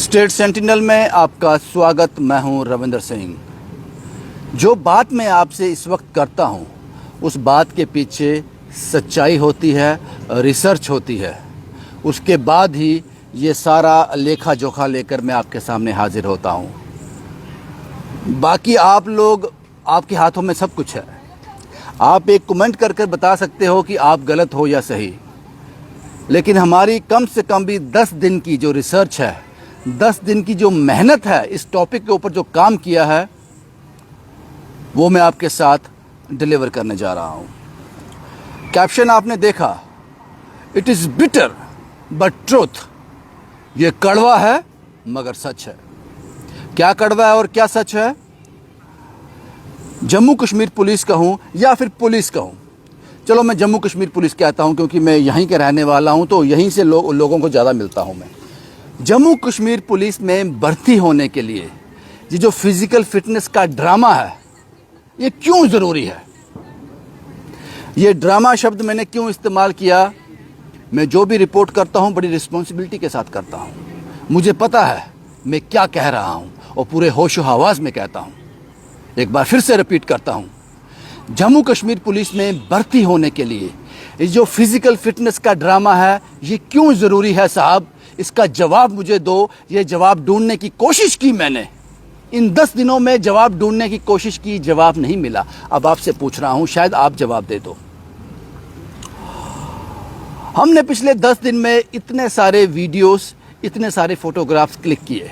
State sentinel में आपका स्वागत। मैं हूं रविंदर सिंह। जो बात मैं आपसे इस वक्त करता हूं, उस बात के पीछे सच्चाई होती है, रिसर्च होती है। उसके बाद ही ये सारा लेखा जोखा लेकर मैं आपके सामने हाजिर होता हूं। बाकी आप लोग, आपके हाथों में सब कुछ है। आप एक कमेंट कर बता सकते हो कि आप गलत हो या सही, लेकिन हमारी कम से कम भी 10 दिन की जो रिसर्च है, 10 दिन की जो मेहनत है, इस टॉपिक के ऊपर जो काम किया है, वो मैं आपके साथ डिलीवर करने जा रहा हूं। कैप्शन आपने देखा, it is bitter but truth. ये कड़वा है मगर सच है। क्या कड़वा है और क्या सच है? जम्मू कश्मीर पुलिस कहूं या फिर पुलिस कहूं, चलो मैं जम्मू कश्मीर पुलिस कहता हूं क्योंकि मैं यहीं के रहने वाला हूं, तो यहीं से लोगों को ज़्यादा मिलता हूं मैं। जम्मू कश्मीर पुलिस में भर्ती होने के लिए ये जो फिजिकल फिटनेस का ड्रामा है, ये क्यों ज़रूरी है? ये ड्रामा शब्द मैंने क्यों इस्तेमाल किया? मैं जो भी रिपोर्ट करता हूं बड़ी रिस्पॉन्सिबिलिटी के साथ करता हूं। मुझे पता है मैं क्या कह रहा हूं और पूरे होशो हवास में कहता हूं। एक बार फिर से रिपीट करता हूं, जम्मू कश्मीर पुलिस में भर्ती होने के लिए ये जो फिजिकल फिटनेस का ड्रामा है, ये क्यों ज़रूरी है साहब? इसका जवाब मुझे दो। ये जवाब ढूंढने की कोशिश की मैंने, इन 10 दिनों में जवाब ढूंढने की कोशिश की, जवाब नहीं मिला। अब आपसे पूछ रहा हूं, शायद आप जवाब दे दो। हमने पिछले 10 दिन में इतने सारे वीडियोस, इतने सारे फोटोग्राफ्स क्लिक किए,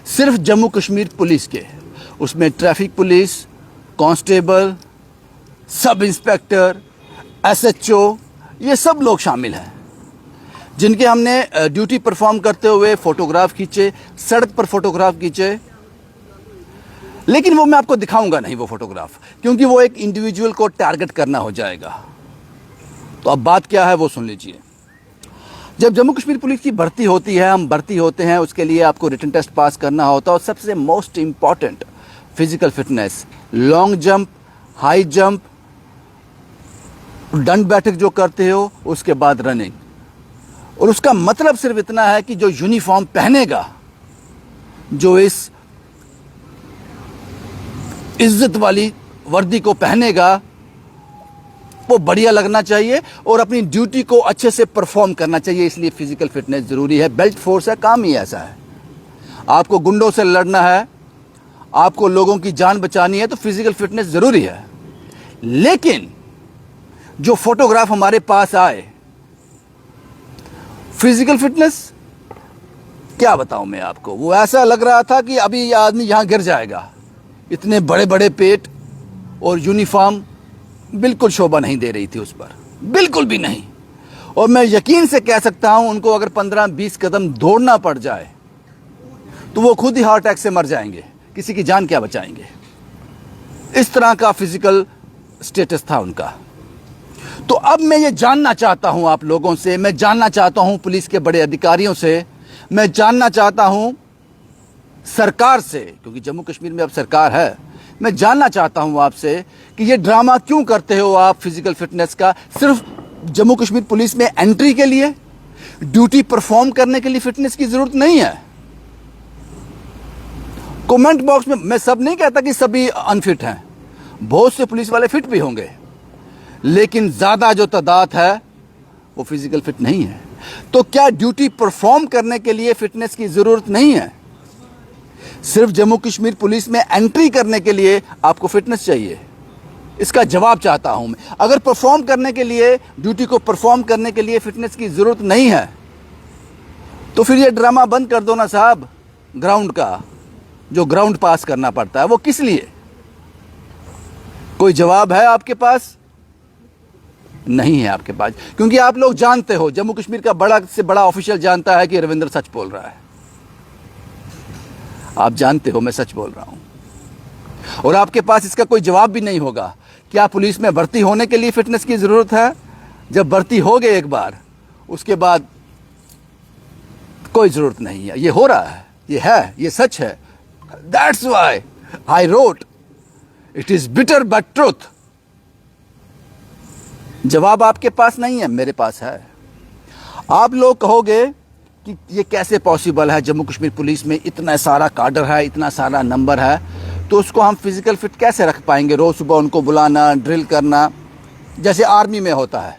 सिर्फ जम्मू कश्मीर पुलिस के। उसमें traffic police, constable, sub inspector, SHO, ये सब लोग शामिल हैं, जिनके हमने ड्यूटी परफॉर्म करते हुए फोटोग्राफ खींचे, सड़क पर फोटोग्राफ खींचे। लेकिन वो मैं आपको दिखाऊंगा नहीं वो फोटोग्राफ, क्योंकि वो एक इंडिविजुअल को टारगेट करना हो जाएगा। तो अब बात क्या है वो सुन लीजिए। जब जम्मू कश्मीर पुलिस की भर्ती होती है, हम भर्ती होते हैं, उसके लिए आपको रिटन टेस्ट पास करना होता है, और सबसे most important physical fitness, long jump, high jump, दंड बैठक जो करते हो, उसके बाद रनिंग। और उसका मतलब सिर्फ इतना है कि जो यूनिफॉर्म पहनेगा, जो इस इज्जत वाली वर्दी को पहनेगा, वो बढ़िया लगना चाहिए और अपनी ड्यूटी को अच्छे से परफॉर्म करना चाहिए। इसलिए फिजिकल फिटनेस ज़रूरी है। बेल्ट फोर्स है, काम ही ऐसा है। आपको गुंडों से लड़ना है, आपको लोगों की जान बचानी है, तो फिजिकल फिटनेस ज़रूरी है। लेकिन जो फोटोग्राफ हमारे पास आए, फिजिकल फिटनेस क्या बताऊं मैं आपको, वो ऐसा लग रहा था कि अभी ये आदमी यहां गिर जाएगा। इतने बड़े बड़े पेट और यूनिफॉर्म बिल्कुल शोभा नहीं दे रही थी उस पर, बिल्कुल भी नहीं। और मैं यकीन से कह सकता हूं, उनको अगर 15-20 कदम दौड़ना पड़ जाए तो वो खुद ही हार्ट अटैक से मर जाएंगे, किसी की जान क्या बचाएंगे। इस तरह का फिजिकल स्टेटस था उनका। तो अब मैं ये जानना चाहता हूं आप लोगों से, मैं जानना चाहता हूं पुलिस के बड़े अधिकारियों से, मैं जानना चाहता हूं सरकार से, क्योंकि जम्मू कश्मीर में अब सरकार है। मैं जानना चाहता हूं आपसे कि ये ड्रामा क्यों करते हो आप फिजिकल फिटनेस का? सिर्फ जम्मू कश्मीर पुलिस में एंट्री के लिए, ड्यूटी परफॉर्म करने के लिए फिटनेस की जरूरत नहीं है। कमेंट बॉक्स में मैं सब नहीं कहता कि सभी अनफिट हैं, बहुत से पुलिस वाले फिट भी होंगे, लेकिन ज्यादा जो तादाद है वो फिजिकल फिट नहीं है। तो क्या ड्यूटी परफॉर्म करने के लिए फिटनेस की जरूरत नहीं है? सिर्फ जम्मू कश्मीर पुलिस में एंट्री करने के लिए आपको फिटनेस चाहिए? इसका जवाब चाहता हूं मैं। अगर परफॉर्म करने के लिए, ड्यूटी को परफॉर्म करने के लिए फिटनेस की जरूरत नहीं है, तो फिर ये ड्रामा बंद कर दो ना साहब। ग्राउंड का जो ग्राउंड पास करना पड़ता है, वो किस लिए? कोई जवाब है आपके पास? नहीं है आपके पास, क्योंकि आप लोग जानते हो, जम्मू कश्मीर का बड़ा से बड़ा ऑफिशियल जानता है कि रविंदर सच बोल रहा है। आप जानते हो मैं सच बोल रहा हूं, और आपके पास इसका कोई जवाब भी नहीं होगा। क्या पुलिस में भर्ती होने के लिए फिटनेस की जरूरत है? जब भर्ती हो गए एक बार, उसके बाद कोई जरूरत नहीं है। ये हो रहा है, ये है, ये सच है। That's why I wrote, it is bitter but truth. जवाब आपके पास नहीं है, मेरे पास है। आप लोग कहोगे कि ये कैसे पॉसिबल है, जम्मू कश्मीर पुलिस में इतना सारा काडर है, इतना सारा नंबर है, तो उसको हम फिजिकल फिट कैसे रख पाएंगे? रोज़ सुबह उनको बुलाना, ड्रिल करना, जैसे आर्मी में होता है।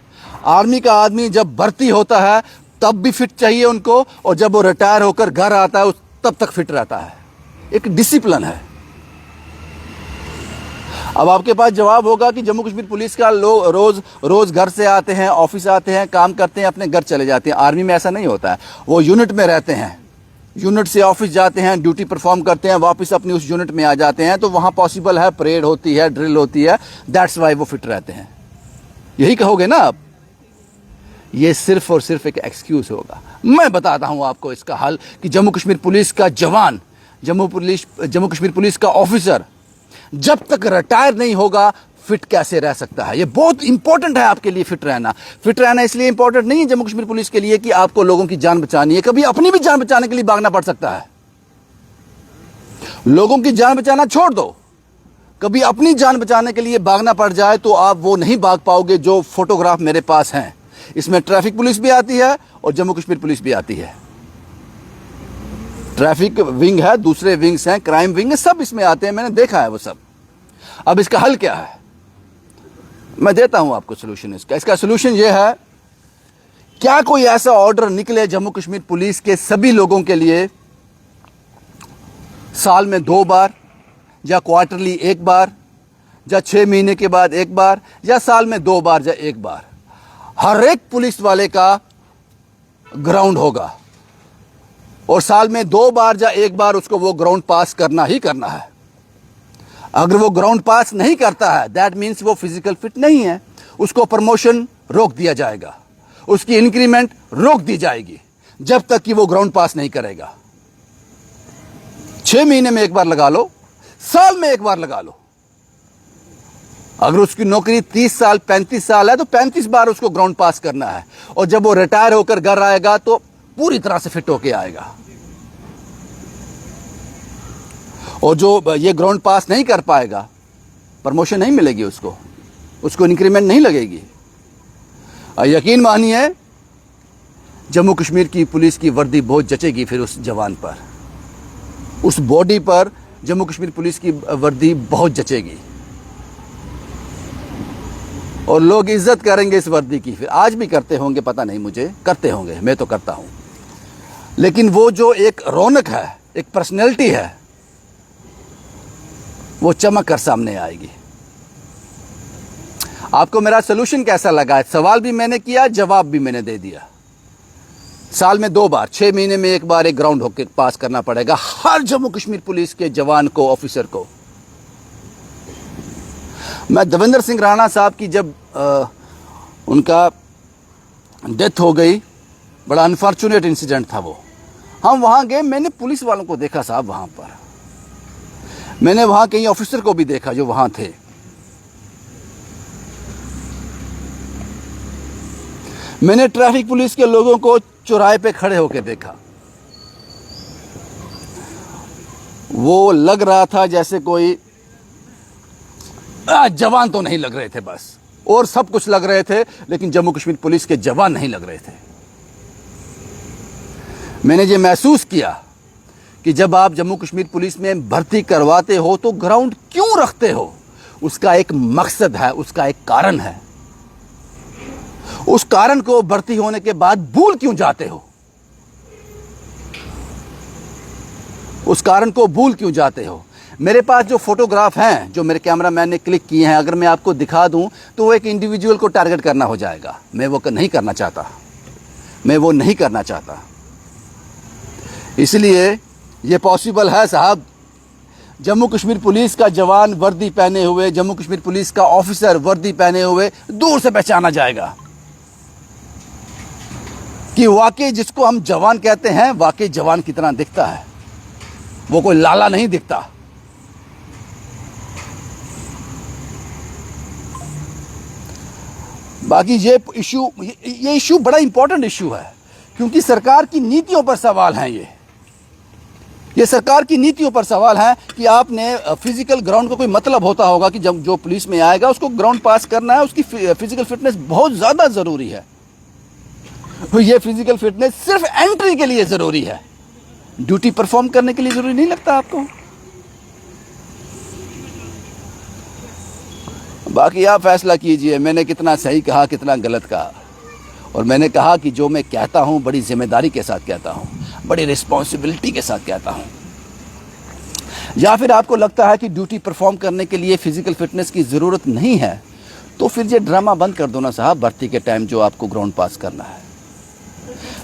आर्मी का आदमी जब भर्ती होता है तब भी फिट चाहिए उनको, और जब वो रिटायर होकर घर आता है तब तक फिट रहता है। एक डिसिप्लिन है। अब आपके पास जवाब होगा कि जम्मू कश्मीर पुलिस का लोग रोज घर से आते हैं, ऑफिस आते हैं, काम करते हैं, अपने घर चले जाते हैं। आर्मी में ऐसा नहीं होता है। वो यूनिट में रहते हैं, यूनिट से ऑफिस जाते हैं, ड्यूटी परफॉर्म करते हैं, वापस अपनी उस यूनिट में आ जाते हैं। तो वहाँ पॉसिबल है, परेड होती है, ड्रिल होती है, दैट्स वाई वो फिट रहते हैं। यही कहोगे ना आप? ये सिर्फ और सिर्फ एक एक्सक्यूज होगा। मैं बताता हूँ आपको इसका हल कि जम्मू कश्मीर पुलिस का जवान, जम्मू कश्मीर पुलिस का ऑफिसर जब तक रिटायर नहीं होगा फिट कैसे रह सकता है। ये बहुत इंपॉर्टेंट है आपके लिए फिट रहना। फिट रहना इसलिए इंपॉर्टेंट नहीं है जम्मू कश्मीर पुलिस के लिए कि आपको लोगों की जान बचानी है, कभी अपनी भी जान बचाने के लिए भागना पड़ सकता है। लोगों की जान बचाना छोड़ दो, कभी अपनी जान बचाने के लिए भागना पड़ जाए तो आप वो नहीं भाग पाओगे। जो फोटोग्राफ मेरे पास हैं, इसमें ट्रैफिक पुलिस भी आती है और जम्मू कश्मीर पुलिस भी आती है। ट्रैफिक विंग है, दूसरे विंग्स हैं, क्राइम विंग है, सब इसमें आते हैं, मैंने देखा है वो सब। अब इसका हल क्या है? मैं देता हूं आपको सोल्यूशन इसका सोल्यूशन ये है, क्या कोई ऐसा ऑर्डर निकले जम्मू कश्मीर पुलिस के सभी लोगों के लिए, साल में 2 बार, या क्वार्टरली 1 बार, या 6 महीने के बाद 1 बार, या साल में 2 बार या 1 बार, हर एक पुलिस वाले का ग्राउंड होगा और साल में 2 बार या 1 बार उसको वो ग्राउंड पास करना ही करना है। अगर वो ग्राउंड पास नहीं करता है, दैट मीन्स वो फिजिकल फिट नहीं है, उसको प्रमोशन रोक दिया जाएगा, उसकी इंक्रीमेंट रोक दी जाएगी जब तक कि वो ग्राउंड पास नहीं करेगा। 6 महीने में 1 बार लगा लो, साल में 1 बार लगा लो। अगर उसकी नौकरी 30 साल 35 साल है तो 35 बार उसको ग्राउंड पास करना है, और जब वो रिटायर होकर घर आएगा तो पूरी तरह से फिट होके आएगा। और जो ये ग्राउंड पास नहीं कर पाएगा, प्रमोशन नहीं मिलेगी उसको इंक्रीमेंट नहीं लगेगी। यकीन मानिए जम्मू कश्मीर की पुलिस की वर्दी बहुत जचेगी फिर उस जवान पर, उस बॉडी पर जम्मू कश्मीर पुलिस की वर्दी बहुत जचेगी और लोग इज्जत करेंगे इस वर्दी की। फिर आज भी करते होंगे, पता नहीं मुझे, करते होंगे, मैं तो करता हूं। लेकिन वो जो एक रौनक है, एक पर्सनैलिटी है, वो चमक कर सामने आएगी। आपको मेरा सोल्यूशन कैसा लगा? सवाल भी मैंने किया, जवाब भी मैंने दे दिया। साल में 2 बार, 6 महीने में 1 बार एक ग्राउंड होकर पास करना पड़ेगा हर जम्मू कश्मीर पुलिस के जवान को, ऑफिसर को। मैं देवेंद्र सिंह राणा साहब की जब उनका डेथ हो गई, बड़ा अनफॉर्चुनेट इंसिडेंट था वो, हम वहाँ गए, मैंने पुलिस वालों को देखा साहब वहाँ पर, मैंने वहाँ कई ऑफिसर को भी देखा जो वहाँ थे। मैंने ट्रैफिक पुलिस के लोगों को चौराहे पे खड़े होकर देखा, वो लग रहा था जैसे कोई जवान तो नहीं लग रहे थे बस, और सब कुछ लग रहे थे, लेकिन जम्मू कश्मीर पुलिस के जवान नहीं लग रहे थे। मैंने ये महसूस किया कि जब आप जम्मू कश्मीर पुलिस में भर्ती करवाते हो तो ग्राउंड क्यों रखते हो, उसका एक मकसद है, उसका एक कारण है। उस कारण को भर्ती होने के बाद भूल क्यों जाते हो? उस कारण को भूल क्यों जाते हो? मेरे पास जो फोटोग्राफ हैं, जो मेरे कैमरामैन ने क्लिक किए हैं, अगर मैं आपको दिखा दूं तो वो एक इंडिविजुअल को टारगेट करना हो जाएगा। मैं वो नहीं करना चाहता, मैं वो नहीं करना चाहता। इसलिए ये पॉसिबल है साहब, जम्मू कश्मीर पुलिस का जवान वर्दी पहने हुए, जम्मू कश्मीर पुलिस का ऑफिसर वर्दी पहने हुए दूर से पहचाना जाएगा कि वाकई जिसको हम जवान कहते हैं वाकई जवान की तरह दिखता है, वो कोई लाला नहीं दिखता। बाकी ये इशू बड़ा इंपॉर्टेंट इशू है, क्योंकि सरकार की नीतियों पर सवाल हैं। ये सरकार की नीतियों पर सवाल है कि आपने फिजिकल ग्राउंड का कोई मतलब होता होगा कि जब जो पुलिस में आएगा उसको ग्राउंड पास करना है, उसकी फिजिकल फिटनेस बहुत ज़्यादा ज़रूरी है। ये फिजिकल फिटनेस सिर्फ एंट्री के लिए जरूरी है, ड्यूटी परफॉर्म करने के लिए जरूरी नहीं लगता आपको? बाकी आप फैसला कीजिए, मैंने कितना सही कहा, कितना गलत कहा। और मैंने कहा कि जो मैं कहता हूं बड़ी जिम्मेदारी के साथ कहता हूं, बड़ी रिस्पॉन्सिबिलिटी के साथ कहता हूं। या फिर आपको लगता है कि ड्यूटी परफॉर्म करने के लिए फिजिकल फिटनेस की ज़रूरत नहीं है, तो फिर ये ड्रामा बंद कर दो ना साहब, भर्ती के टाइम जो आपको ग्राउंड पास करना है।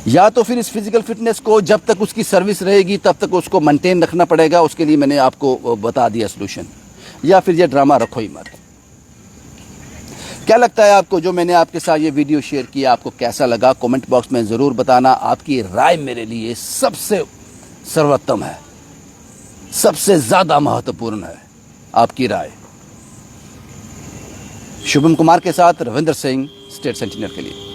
या तो फिर इस फिजिकल फिटनेस को जब तक उसकी सर्विस रहेगी तब तक उसको मेंटेन रखना पड़ेगा, उसके लिए मैंने आपको बता दिया सलूशन। या फिर ये ड्रामा रखो ही मत। क्या लगता है आपको, जो मैंने आपके साथ ये वीडियो शेयर किया, आपको कैसा लगा? कमेंट बॉक्स में ज़रूर बताना। आपकी राय मेरे लिए सबसे सर्वोत्तम है, सबसे ज़्यादा महत्वपूर्ण है आपकी राय। शुभम कुमार के साथ रविंदर सिंह, स्टेट सेंटिनल के लिए।